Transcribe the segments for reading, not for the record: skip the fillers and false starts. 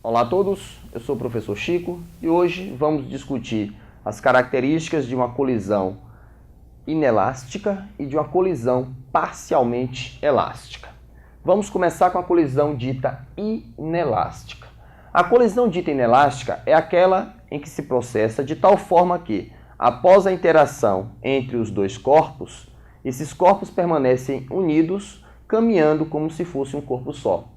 Olá a todos, eu sou o professor Chico e hoje vamos discutir as características de uma colisão inelástica e de uma colisão parcialmente elástica. Vamos começar com a colisão dita inelástica. A colisão dita inelástica é aquela em que se processa de tal forma que, após a interação entre os dois corpos, esses corpos permanecem unidos, caminhando como se fosse um corpo só.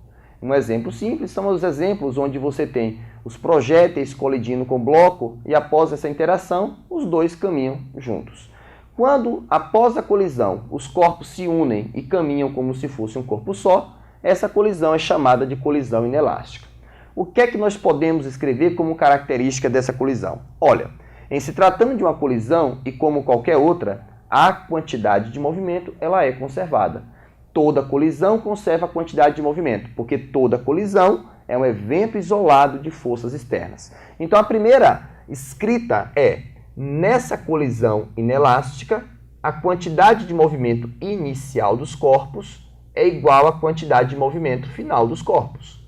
Um exemplo simples são os exemplos onde você tem os projéteis colidindo com o bloco e após essa interação, os dois caminham juntos. Quando, após a colisão, os corpos se unem e caminham como se fosse um corpo só, essa colisão é chamada de colisão inelástica. O que é que nós podemos escrever como característica dessa colisão? Olha, em se tratando de uma colisão e como qualquer outra, a quantidade de movimento ela é conservada. Toda colisão conserva a quantidade de movimento, porque toda colisão é um evento isolado de forças externas. Então a primeira escrita é: nessa colisão inelástica, a quantidade de movimento inicial dos corpos é igual à quantidade de movimento final dos corpos.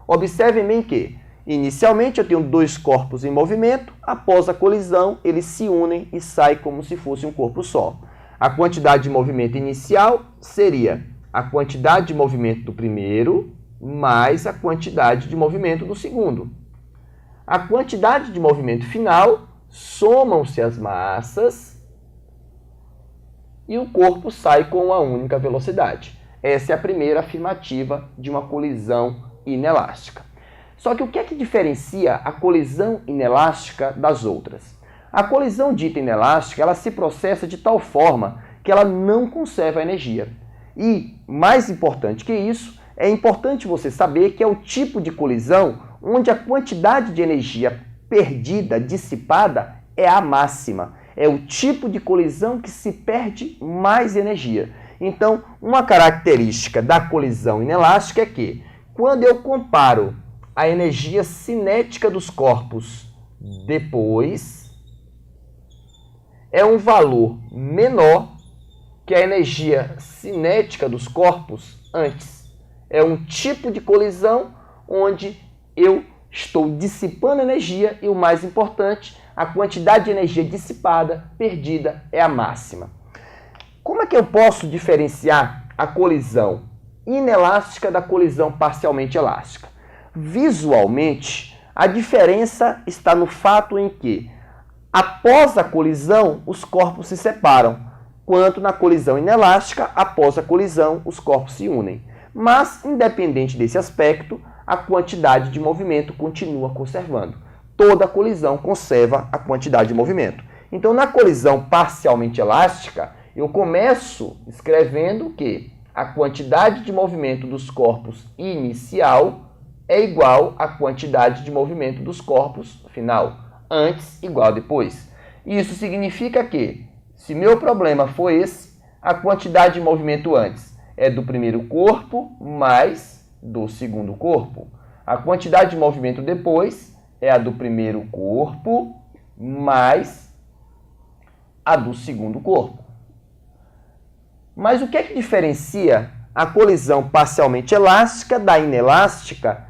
Observem bem que, inicialmente, eu tenho dois corpos em movimento, após a colisão, eles se unem e saem como se fosse um corpo só. A quantidade de movimento inicial seria a quantidade de movimento do primeiro mais a quantidade de movimento do segundo. A quantidade de movimento final, somam-se as massas e o corpo sai com uma única velocidade. Essa é a primeira afirmativa de uma colisão inelástica. Só que o que é que diferencia a colisão inelástica das outras? A colisão dita inelástica, ela se processa de tal forma que ela não conserva energia. E, mais importante que isso, é importante você saber que é o tipo de colisão onde a quantidade de energia perdida, dissipada, é a máxima. É o tipo de colisão que se perde mais energia. Então, uma característica da colisão inelástica é que, quando eu comparo a energia cinética dos corpos depois, é um valor menor que a energia cinética dos corpos antes. É um tipo de colisão onde eu estou dissipando energia e, o mais importante, a quantidade de energia dissipada, perdida, é a máxima. Como é que eu posso diferenciar a colisão inelástica da colisão parcialmente elástica? Visualmente, a diferença está no fato em que, após a colisão, os corpos se separam, quanto na colisão inelástica, após a colisão, os corpos se unem. Mas, independente desse aspecto, a quantidade de movimento continua conservando. Toda colisão conserva a quantidade de movimento. Então, na colisão parcialmente elástica, eu começo escrevendo que a quantidade de movimento dos corpos inicial é igual à quantidade de movimento dos corpos final, antes igual a depois. Isso significa que, se meu problema for esse, a quantidade de movimento antes é do primeiro corpo mais do segundo corpo. A quantidade de movimento depois é a do primeiro corpo mais a do segundo corpo. Mas o que é que diferencia a colisão parcialmente elástica da inelástica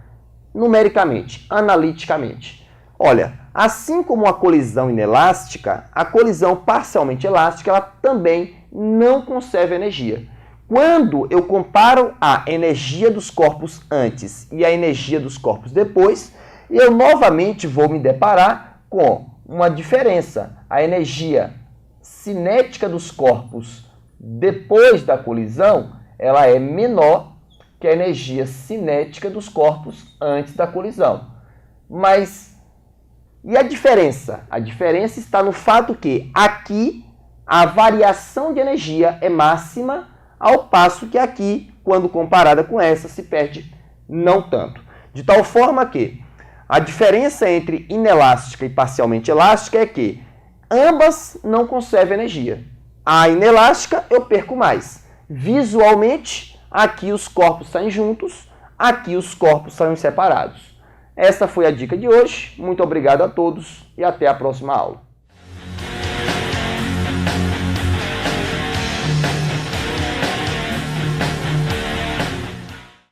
numericamente, analiticamente? Olha, assim como a colisão inelástica, a colisão parcialmente elástica ela também não conserva energia. Quando eu comparo a energia dos corpos antes e a energia dos corpos depois, eu novamente vou me deparar com uma diferença. A energia cinética dos corpos depois da colisão, ela é menor que a energia cinética dos corpos antes da colisão. Mas, e a diferença? A diferença está no fato que aqui a variação de energia é máxima, ao passo que aqui, quando comparada com essa, se perde não tanto. De tal forma que a diferença entre inelástica e parcialmente elástica é que ambas não conservam energia. A inelástica eu perco mais. Visualmente, aqui os corpos saem juntos, aqui os corpos saem separados. Essa foi a dica de hoje. Muito obrigado a todos e até a próxima aula.